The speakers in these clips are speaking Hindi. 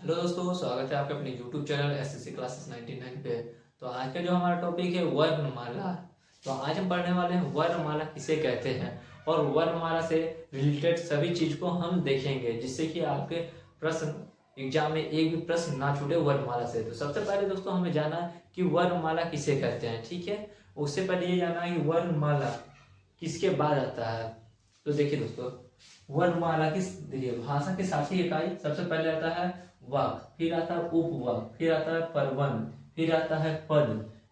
हेलो दोस्तों, स्वागत है आपके अपने YouTube चैनल एसएससी क्लासेस 99 पे। तो आज का जो हमारा टॉपिक है वर्णमाला। तो आज हम पढ़ने वाले हैं वर्णमाला किसे कहते हैं और वर्णमाला से रिलेटेड सभी चीज को हम देखेंगे, जिससे कि आपके प्रश्न एग्जाम में एक भी प्रश्न ना छूटे वर्णमाला से। तो सबसे पहले दोस्तों हमें जाना कि वर्णमाला किसे कहते हैं, ठीक है। उससे पहले ये जानना है कि वर्णमाला किसके बाद आता है। तो देखिए दोस्तों, वर्णमाला की देखिए भाषा की साथी इकाई सबसे पहले आता है वाक, फिर आता है उपवाक, फिर आता है परवन, फिर आता है पद,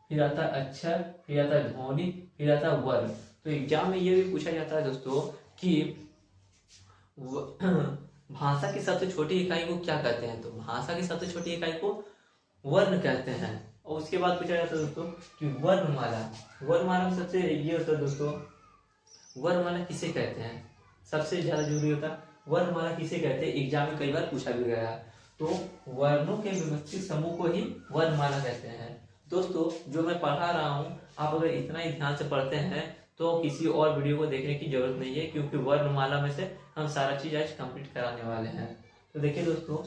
फिर आता है अक्षर, फिर आता है ध्वनि, फिर आता है वर्ण। तो एग्जाम में ये भी पूछा जाता है दोस्तों कि भाषा की सबसे छोटी इकाई को क्या कहते हैं। तो भाषा की सबसे छोटी इकाई को वर्ण कहते हैं। और उसके बाद पूछा जाता है दोस्तों कि वर्णमाला, वर्णमाला में सबसे ये होता है दोस्तों, वर्णमाला किसे कहते हैं। सबसे ज्यादा जरूरी होता है वर्णमाला किसे कहते हैं, एग्जाम में कई बार पूछा भी गया। तो वर्णों के व्यवस्थित समूह को ही वर्णमाला कहते हैं। दोस्तों जो मैं पढ़ा रहा हूँ, आप अगर इतना ही ध्यान से पढ़ते हैं तो किसी और वीडियो को देखने की जरूरत नहीं है, क्योंकि वर्णमाला में से हम सारा चीज आज कंप्लीट कराने वाले हैं। तो देखिए दोस्तों,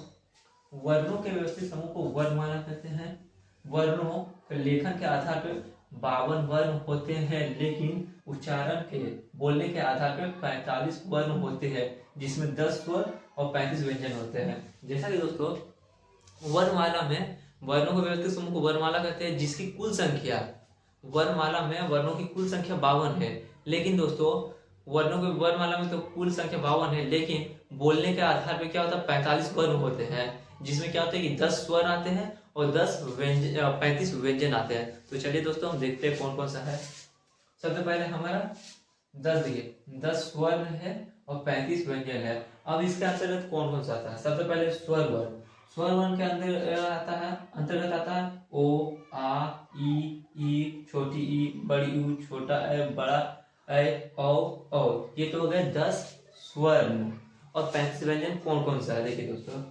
वर्णों के व्यवस्थित समूह को वर्णमाला कहते हैं। वर्णों के लेखन के आधार पर 52 वर्ण होते हैं, लेकिन उच्चारण के बोलने के आधार पर 45 वर्ण होते हैं, जिसमें 10 स्वर और 35 व्यंजन होते हैं। जैसा कि दोस्तों वर्णमाला में वर्णों के व्यवस्थित समूह को वर्णमाला कहते हैं, जिसकी कुल संख्या वर्णमाला में वर्णों की कुल संख्या 52 है। लेकिन दोस्तों वर्णों के वर्णमाला में तो कुल संख्या 52 है, लेकिन बोलने के आधार पर क्या होता है 45 वर्ण होते हैं, जिसमें क्या होता है कि 10 स्वर आते हैं और 35 व्यंजन आते हैं। तो चलिए दोस्तों हम देखते हैं कौन कौन सा है। सबसे पहले हमारा 10 देखिए 10 स्वर्ण है और 35 व्यंजन है। अब इसके अंतर्गत कौन कौन सा आता है। सबसे पहले स्वर वर्ण, स्वर वर्ण के अंतर्गत आता है ओ, आ, ई, छोटी ई, बड़ी ऊ, छोटा ए, बड़ा ए, औ। ये तो हो गए 10 स्वर्ण। और 35 व्यंजन कौन कौन सा है, देखिए दोस्तों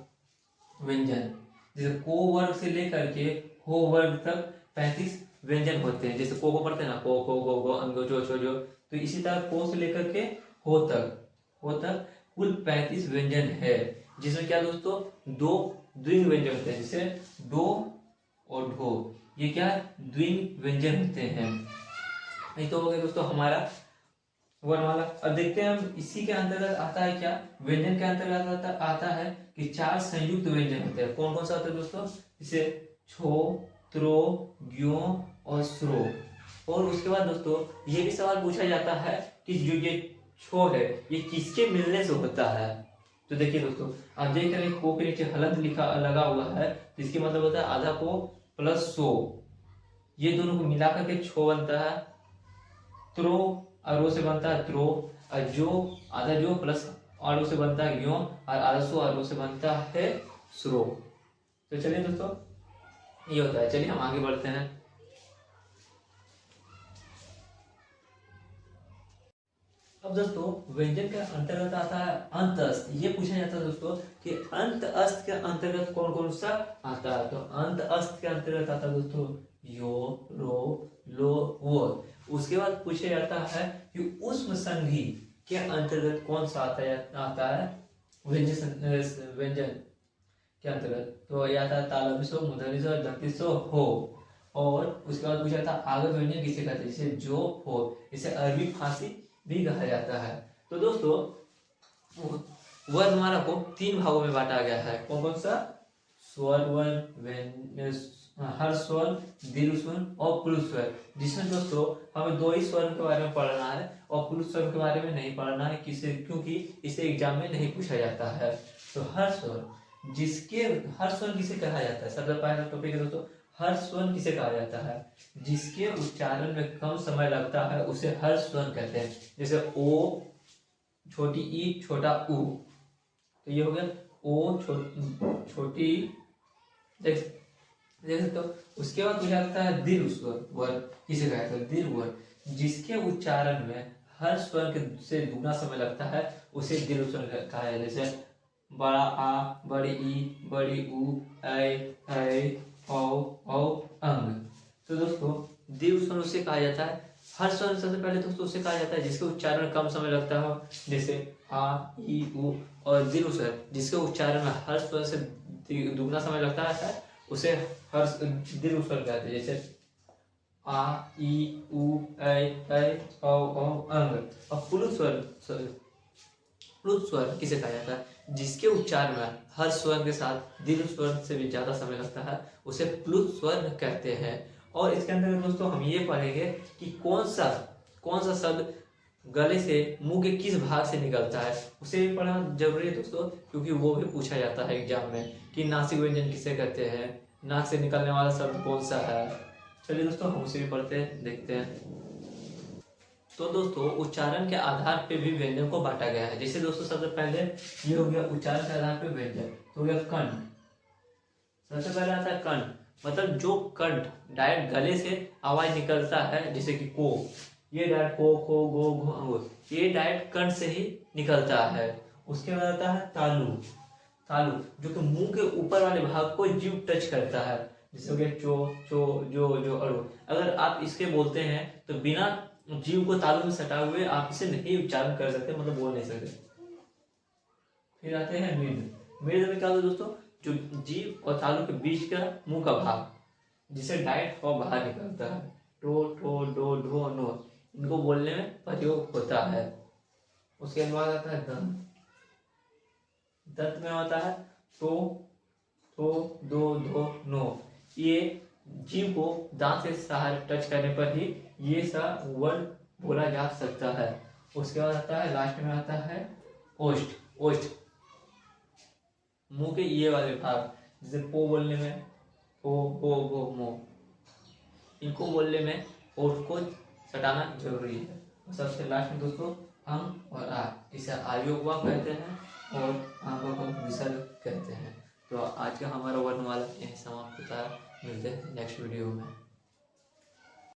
व्यंजन जैसे को वर्ग से लेकर के हो वर्ग तक 35 व्यंजन होते हैं। जैसे को पढ़ते हैं ना, को गो अंगो जो छो जो, तो इसी तरह को से लेकर के हो तक कुल 35 व्यंजन है, जिसमें क्या दोस्तों दो द्विग व्यंजन होते हैं, जैसे डो और ढो, ये क्या द्विग व्यंजन होते हैं। नहीं तो हो गया दोस्तों हमारा वर्णमाला। अब देखते हैं हम इसी के अंतर्गत आता है क्या, व्यंजन के अंतर्गत आता है कि 4 संयुक्त व्यंजन होते हैं। कौन कौन सा होता है दोस्तों, जैसे छो, त्रो, ज्यो और श्रो। और उसके बाद दोस्तों ये भी सवाल पूछा जाता है कि जो ये छो है ये किसके मिलने से होता है। तो देखिए दोस्तों आप देख रहे हैं को के नीचे हलंत लिखा लगा हुआ है, तो इसके मतलब होता है आधा को प्लस सो, ये दोनों को मिलाकर के छो बनता है। त्रो और से बनता है त्रो, और जो आधा जो प्लस और से बनता है ज्यो, और आधा सो और से बनता है श्रो। तो चलिए दोस्तों ये होता है। चलिए हम आगे बढ़ते हैं। अब दोस्तों व्यंजन के अंतर्गत आता है अंत अस्त। ये पूछा जाता है दोस्तों कि अंत अस्त के अंतर्गत कौन कौन सा आता है। तो अंत अस्त के अंतर्गत आता है दोस्तों यो, रो, लो, वो। उसके बाद पूछा जाता है कि ऊष्म संधि के अंतर्गत कौन सा आता है व्यंजन के अंतर्गत। तो ये आता है तालव्य, मूर्धन्य और दंतिस्व हो। और उसके बाद पूछा जाता है आगम व्यंजन किसे कहते हैं, जैसे जो हो, इसे अरबी फांसी भी कहा जाता है। तो दोस्तों वर्णमाला को 3 भागों में बांटा गया है। कौन कौन सा, स्वर वर्ण, हर स्वर, दीर्घ स्वर और पुरुष स्वर, जिसमें दोस्तों हमें 2 ही स्वर के बारे में पढ़ना है और पुरुष स्वर के बारे में नहीं पढ़ना है, किसे, क्योंकि इसे एग्जाम में नहीं पूछा जाता है। तो हर स्वर हर स्वर किसे कहा जाता है। सबसे पहला टॉपिक है दोस्तों हर स्वर किसे कहा जाता है, जिसके उच्चारण में कम समय लगता है उसे हर स्वर कहते हैं। जैसे ओ, छोटी ई, छोटा ऊ, तो ये हो गया ओ छोटी देख सकते हो। उसके बाद पूछा जाता है दीर्घ स्वर वर्ग किसे कहते हैं। दीर्घ वर्ग जिसके उच्चारण में हर स्वर के से दुगना समय लगता है उसे दीर्घ स्वर कहा जाता है। जैसे बड़ा आ, बड़ी ई, बड़ी ऊ, ऐ, औ, अंग। तो दोस्तों दीर्घ स्वर उसे कहा जाता है। हर स्वर सबसे पहले दोस्तों उसे कहा जाता है जिसके उच्चारण में कम समय लगता हो, जैसे आ, ई, उ। और दीर्घ स्वर जिसके उच्चारण में हर स्वर से दुगना समय लगता है उसे हर्ष दीर्घ स्वर कहते हैं। जैसे आ ई उ ऐ औ अंग। और प्लुत स्वर किसे कहा जाता है? जिसके उच्चारण में हर स्वर के साथ दीर्घ स्वर से भी ज्यादा समय लगता है उसे प्लुत स्वर कहते हैं। और इसके अंदर दोस्तों हम ये पढ़ेंगे कि कौन सा शब्द गले से मुंह के किस भाग से निकलता है, उसे भी पढ़ना जरूरी है दोस्तों, क्योंकि वो भी पूछा जाता है एग्जाम में कि नासिक व्यंजन किसे कहते हैं, नाक से निकलने वाला शब्द कौन सा है। चलिए दोस्तों हम उसे भी पढ़ते हैं, देखते हैं। तो दोस्तों उच्चारण के आधार पे भी व्यंजन को बांटा गया है। जैसे दोस्तों सबसे पहले ये हो गया उच्चारण के आधार पे व्यंजन, तो हो गया कंठ। सबसे पहले आता है कंठ, मतलब जो कंठ डायरेक्ट गले से आवाज निकलता है, जैसे कि को, ये डायरेक्ट को खो गो घो, ये डायरेक्ट कंठ से ही निकलता है। उसके बाद आता है तालु। तालु जो कि मुंह के ऊपर वाले भाग को जीभ टच करता है, जैसे हो गया चो चो जो अड़ो। अगर आप इसके बोलते हैं तो बिना जीव को तालु में सटाए हुए आप इसे नहीं उच्चारण कर सकते, मतलब बोल नहीं सकते। फिर आते हैं मृद। मृद में क्या होता है दोस्तों? जो जीव और तालु के बीच का मुंह का भाग, जिसे डायरेक्ट हवा बाहर निकलता है, टो ठो डो ढो नो, इनको बोलने में प्रयोग होता है। उसके बाद आता है दंत। दंत में होता है तो थो दो धो नो। ये जीव को दांत से सहारे टच करने पर ही ये सा वर्ड बोला जा सकता है। उसके बाद आता है लास्ट में आता है ओष्ठ। ओष्ठ मुंह के ये वाले भाग, जैसे पो बोलने में पो पो गो मो, इनको बोलने में ओठ को सटाना जरूरी है। और सबसे लास्ट में दोस्तों अंग और आ, इसे आयोग कहते हैं और आंखों को विसर्ग कहते हैं। तो आज का हमारा वर्णमाला यही समाप्त होता है। मिलते हैं नेक्स्ट वीडियो में।